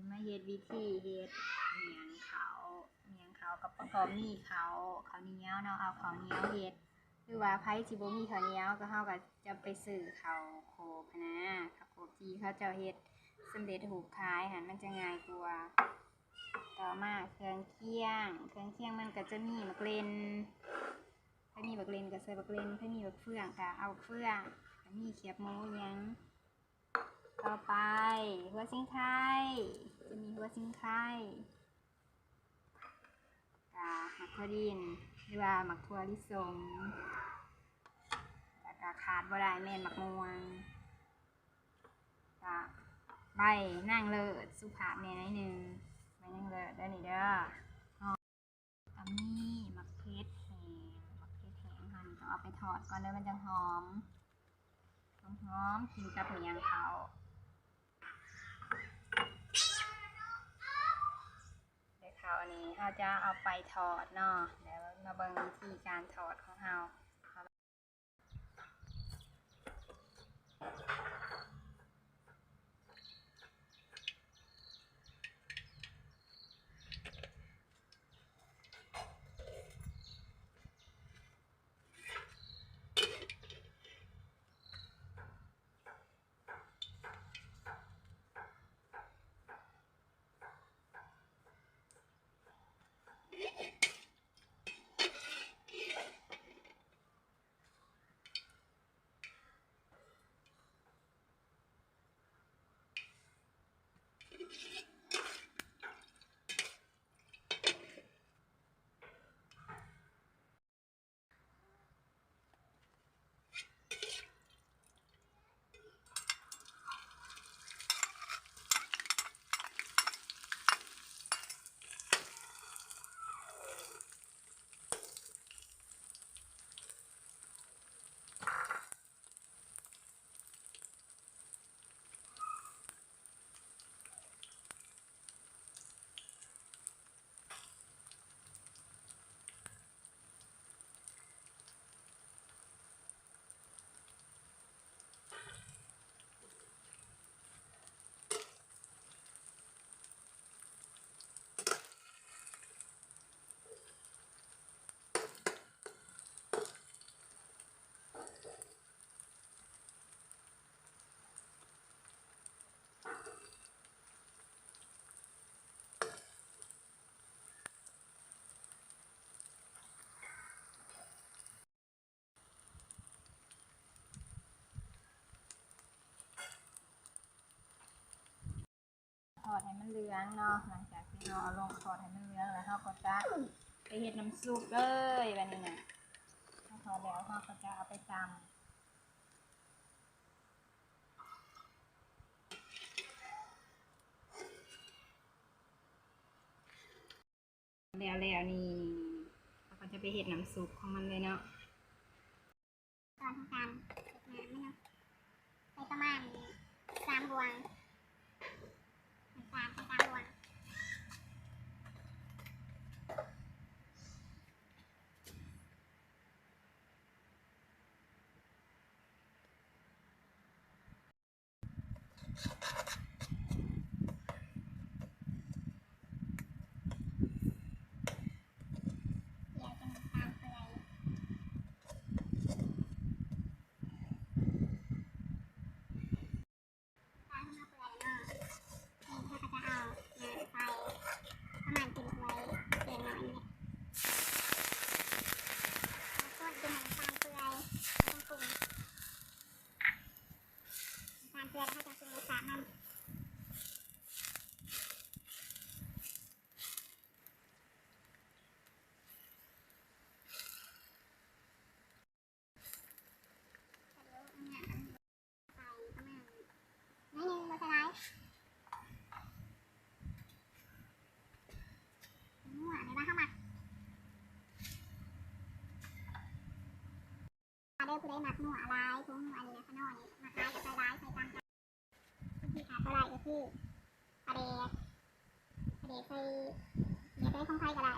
มาเฮ็ดวิธีเฮ็ดเมียงเขากับประกอบนี่เขาข้าวเหนียวเนาะเอาข้าวเหนียวเฮ็ดหรือว่าไผสิบ่มีข้าวเหนียวก็เฮาก็จะไปซื้อข้าวโขกนะข้าวโขกที่เขาเจ้าเฮ็ดสำเร็จรูปขายหั่นมันจะง่ายกว่าต่อมาเครื่องเคียงมันก็จะมีมะเกร็นถ้ามีบักเลนก็ใส่บักเลนถ้ามีบักเฟืองก็เอาเฟืองถ้ามีเขียบหมูหยังต่อไปหัวซิงไข่จะมีหัวซิงไข่หมักถั่วดินหรือว่าหมักถั่วลิสงแล้วก็ขาดบ่ได้แม่นหมักม่วงก็ใบนางเลิศสุภาพแน่นิดนึงใบนางเลิศได้นี่เด้อก็มีหมักเพชรแห้งหั่นต้องเอาไปทอดก่อนเด้อมันจะหอมกินกับเมียงเขาอันนี้เราจะเอาไปทอดเนาะเดี๋ยวมาเบิ่งวิธีการทอดของเราทอดให้มันเหลืองเนาะหลังจากที่เราเอาลงทอดให้มันเหลืองแล้วเราก็จะไปเฮ็ดน้ำซุปเลยแบบนี้นะถ้าทอดแล้วเราก็จะเอาไปตำแล้วนี่เราก็จะไปเฮ็ดน้ำซุปของมันเลยเนาะตอนทำการเก็บน้ำใส่ประมาณ3 บวง3 บวงเกลือแล้วก็จะปรุงรสชาติมันเด้อผู้ใดหมักหนัวลายทุ่งอันนี้นะขนอนหมักลายกับใส่ลายใส่ตามกันที่ขาดอะไรก็คือปลาเดกใส่เนี่ยใส่ของไทยก็ได้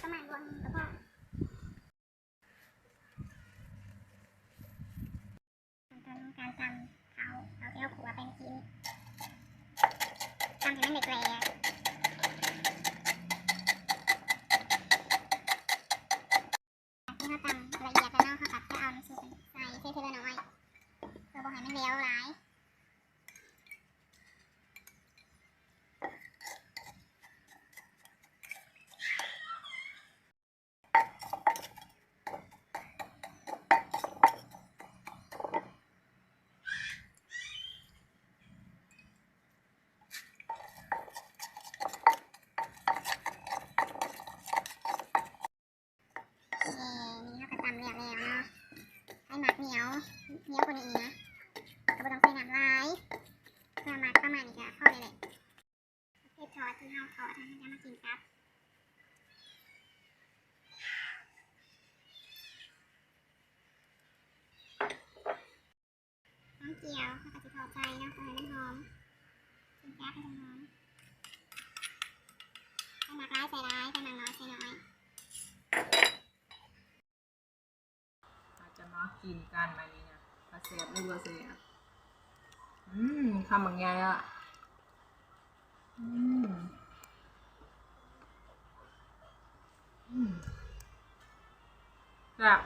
ประมาณรวมแล้วก็การตำเอาเที่ยวขัวเป็นชิ้น สุกใส่เทละน้อยเพื่อบ่ให้มันเหลวหลายนี่เขาก็ตำแล้วเนาะให้หมักเหนียวกว่านี้นะก็บ่ต้องใส่น้ำลายเพื่อหมักประมาณนี้ก็พอเลยแหละเฮ็ดทอดที่เฮาทอดให้จะมากินกับน้ำเจียวเขาก็สิทอดใจเนาะเพื่อให้มันหอมกินกับให้มันหอมให้หมักร้ายใส่ร้ายให้หมักน้อยใส่น้อย อาจจะมากินกันอันนี้นะปลาเสียบหรือว่าเสียบคำบางอย่างอ่ะแบบ